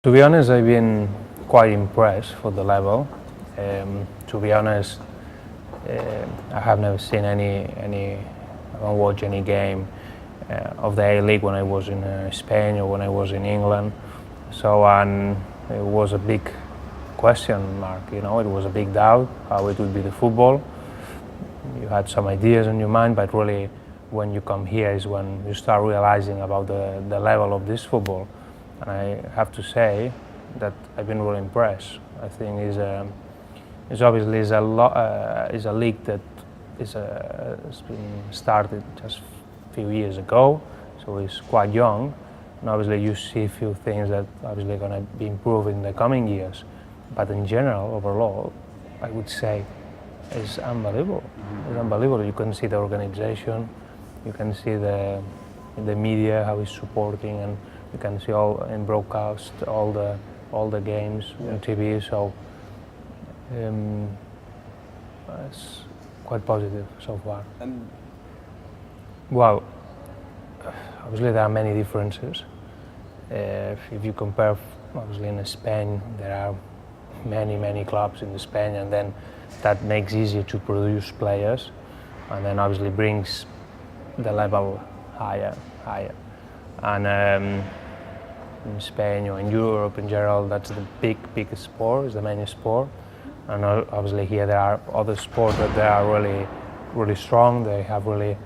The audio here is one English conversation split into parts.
To be honest, I've been quite impressed for the level. To be honest, I have never seen I don't watch any game of the A-League when I was in Spain or when I was in England. So it was a big question mark, it was a big doubt how it would be the football. You had some ideas in your mind, but really when you come here is when you start realizing about the level of this football. And I have to say that I've been really impressed. I think it's obviously is a league that has been started just a few years ago, so it's quite young. And obviously you see a few things that obviously going to be improved in the coming years. But in general, overall, I would say it's unbelievable. It's unbelievable. You can see the organization, you can see the media how it's supporting, and you can see all in broadcast all the games on TV. So it's quite positive so far. Well, obviously there are many differences. If you compare, obviously in Spain there are many clubs in Spain, and then that makes easier to produce players, and then obviously brings the level higher. And in Spain or in Europe in general, that's the biggest sport, is the main sport. And obviously here there are other sports that they are really strong. They have really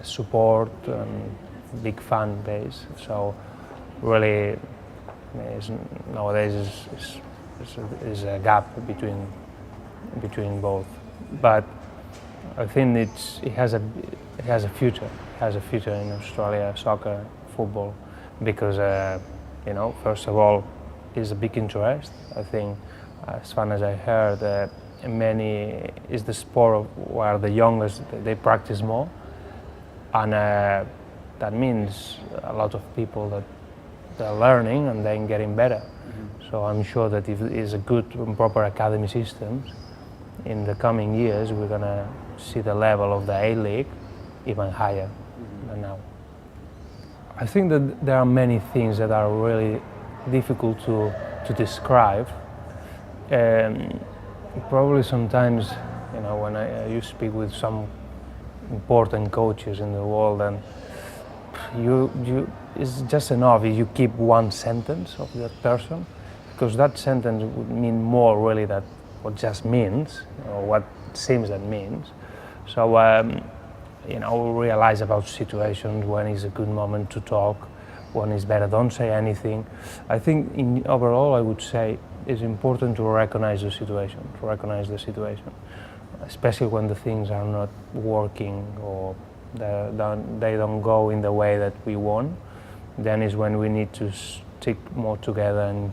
support and big fan base. So really, nowadays is a gap between both. But I think it has a future. It has a future in Australia, soccer, football, because first of all, is a big interest. I think, as far as I heard, is the sport where the youngest they practice more, and that means a lot of people that they're learning and then getting better. So I'm sure that if it is a good and proper academy system, in the coming years we're gonna see the level of the A-League even higher than now. I think that there are many things that are really difficult to describe. Probably sometimes, when you speak with some important coaches in the world, and it's just enough if you keep one sentence of that person, because that sentence would mean more really than what just means, or what seems that means. So realize about situations when is a good moment to talk, when is better don't say anything. I think overall I would say it's important to recognize the situation, especially when the things are not working or they don't go in the way that we want. Then is when we need to stick more together and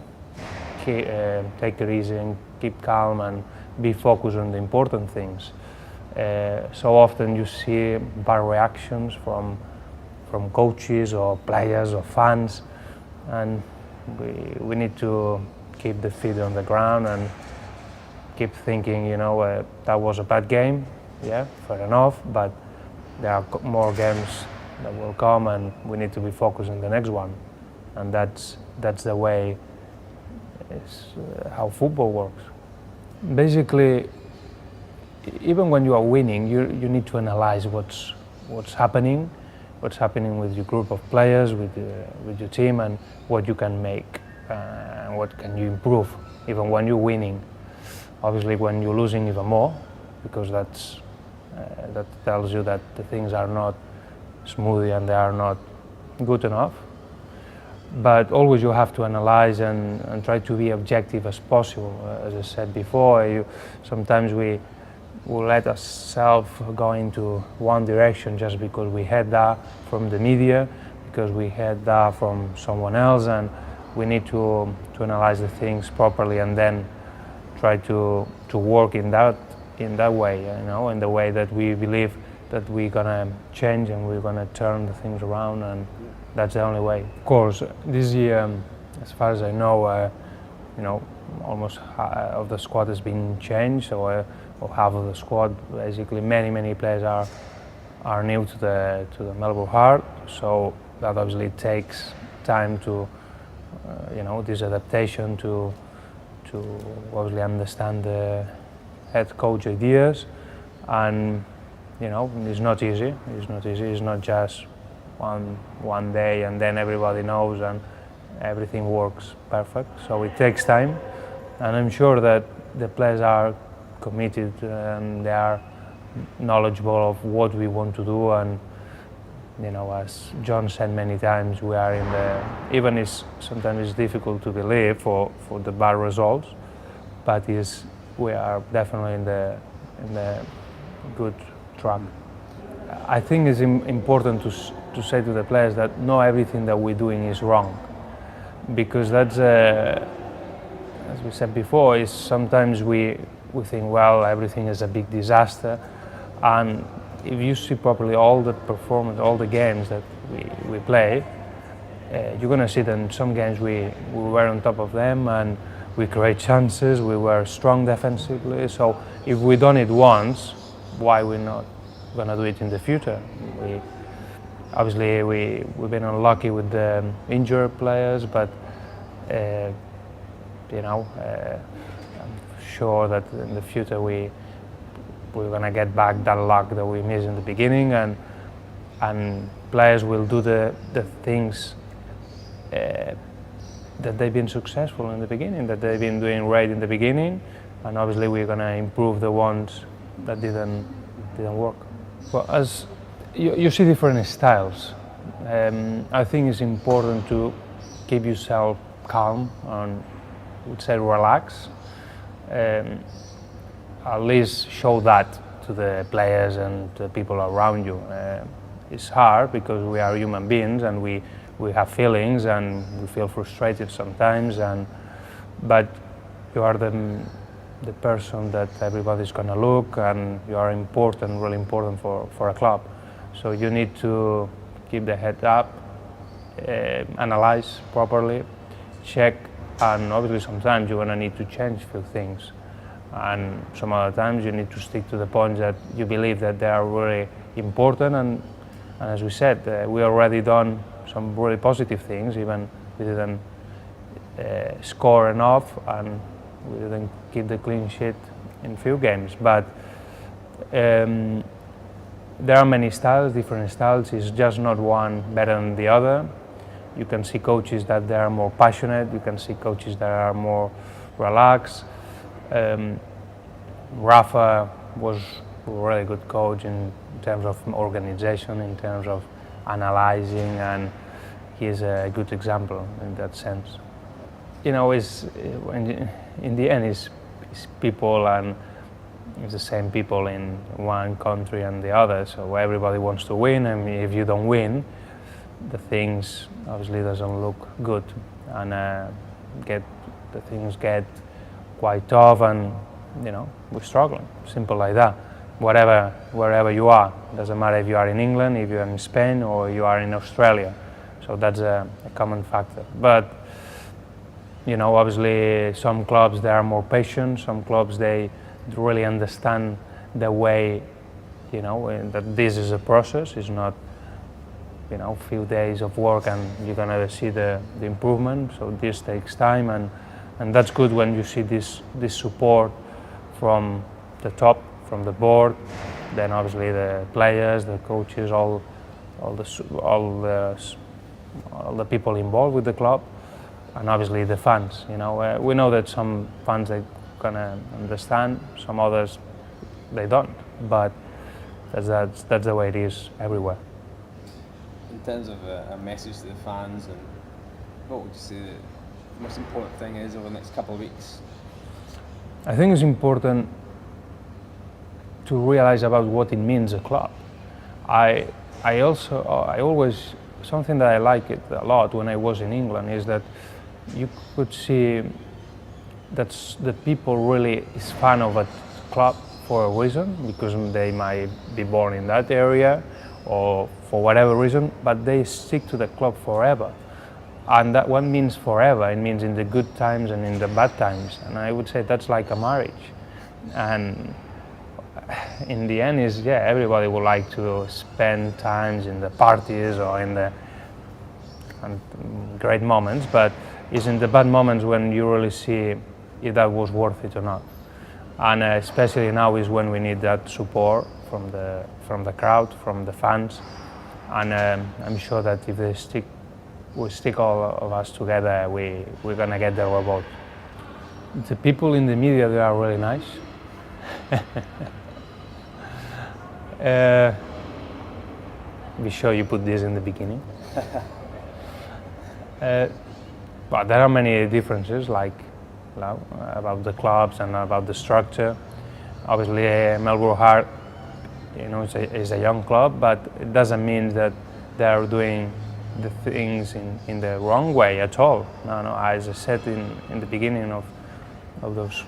take it easy and keep calm and be focused on the important things. So often you see bad reactions from coaches or players or fans, and we need to keep the feet on the ground and keep thinking, that was a bad game, yeah, fair enough, but there are more games that will come and we need to be focused on the next one. And that's the way how football works. Basically, even when you are winning, you need to analyze what's happening with your group of players, with your team, and what you can make and what can you improve even when you're winning. Obviously when you're losing even more, because that tells you that the things are not smooth and they are not good enough. But always you have to analyze and try to be objective as possible. As I said before, sometimes we will let ourselves go into one direction just because we heard that from the media, because we heard that from someone else, and we need to analyze the things properly and then try to work in that way, in the way that we believe that we're gonna change and we're gonna turn the things around, and that's the only way. Of course, this year, as far as I know, almost half of the squad has been changed, or half of the squad. Basically, many players are new to the Melbourne Heart, so that obviously takes time to this adaptation to obviously understand the head coach ideas, and it's not easy. It's not easy. It's not just one day and then everybody knows and everything works perfect. So it takes time, and I'm sure that the players are committed and they are knowledgeable of what we want to do. And as John said many times, we are in the, even sometimes it's difficult to believe for the bad results, but we are definitely in the good track. I think it's important to say to the players that not everything that we're doing is wrong, because that's as we said before, is sometimes we think, well, everything is a big disaster, and if you see properly all the performance, all the games that we play, you're going to see that in some games we were on top of them and we create chances, we were strong defensively. So if we done it once, why we're not going to do it in the future? Obviously we've been unlucky with the injured players, but I'm sure that in the future we're going to get back that luck that we missed in the beginning, and players will do the things that they've been successful in the beginning, that they've been doing right in the beginning, and obviously we're going to improve the ones that didn't work. Well, as you see different styles, I think it's important to keep yourself calm and I would say relax. At least show that to the players and the people around you. It's hard because we are human beings and we have feelings and we feel frustrated sometimes, but you are the person that everybody's going to look, and you are important, really important for a club. So you need to keep the head up, analyze properly, check, and obviously sometimes you're going to need to change a few things. And some other times you need to stick to the points that you believe that they are really important, and as we said, we already done some really positive things, even we didn't score enough and we didn't keep the clean sheet in few games, but there are many styles, different styles. It's just not one better than the other. You can see coaches that they are more passionate, you can see coaches that are more relaxed. Rafa was a really good coach in terms of organization, in terms of analyzing, and he's a good example in that sense. In the end, it's people, and it's the same people in one country and the other, so everybody wants to win, and if you don't win, the things obviously doesn't look good, and the things get quite tough, and we're struggling. Simple like that. Wherever you are, doesn't matter if you are in England, if you are in Spain, or you are in Australia. So that's a common factor. But obviously, some clubs they are more patient. Some clubs they really understand the way, that this is a process. It's not, few days of work and you're gonna see the improvement. So this takes time, and that's good when you see this support from the top, from the board, then obviously the players, the coaches, all the people involved with the club, and obviously the fans. We know that some fans they gonna understand, some others they don't, but that's the way it is everywhere. In terms of a message to the fans, and what would you say the most important thing is over the next couple of weeks? I think it's important to realize about what it means a club. I always, something that I like it a lot when I was in England is that you could see that the people really is fan of a club for a reason, because they might be born in that area or for whatever reason, but they stick to the club forever. And that what means forever, it means in the good times and in the bad times. And I would say that's like a marriage. And in the end is, everybody would like to spend times in the parties or in the great moments, but It's in the bad moments when you really see if that was worth it or not. And especially now is when we need that support from the crowd, from the fans. And I'm sure that if we stick all of us together, we're gonna get there about. The people in the media, they are really nice. Be sure you put this in the beginning. But there are many differences, like about the clubs and about the structure. Obviously, Melbourne Heart, is a young club, but it doesn't mean that they are doing the things in the wrong way at all. No. As I said in the beginning of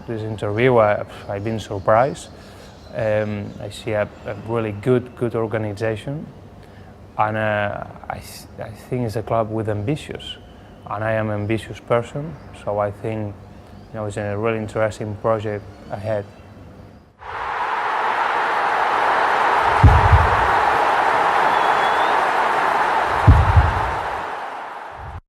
this interview, I've been surprised. I see a really good organization, and I think it's a club with ambitious, and I am an ambitious person, so I think it's a really interesting project ahead.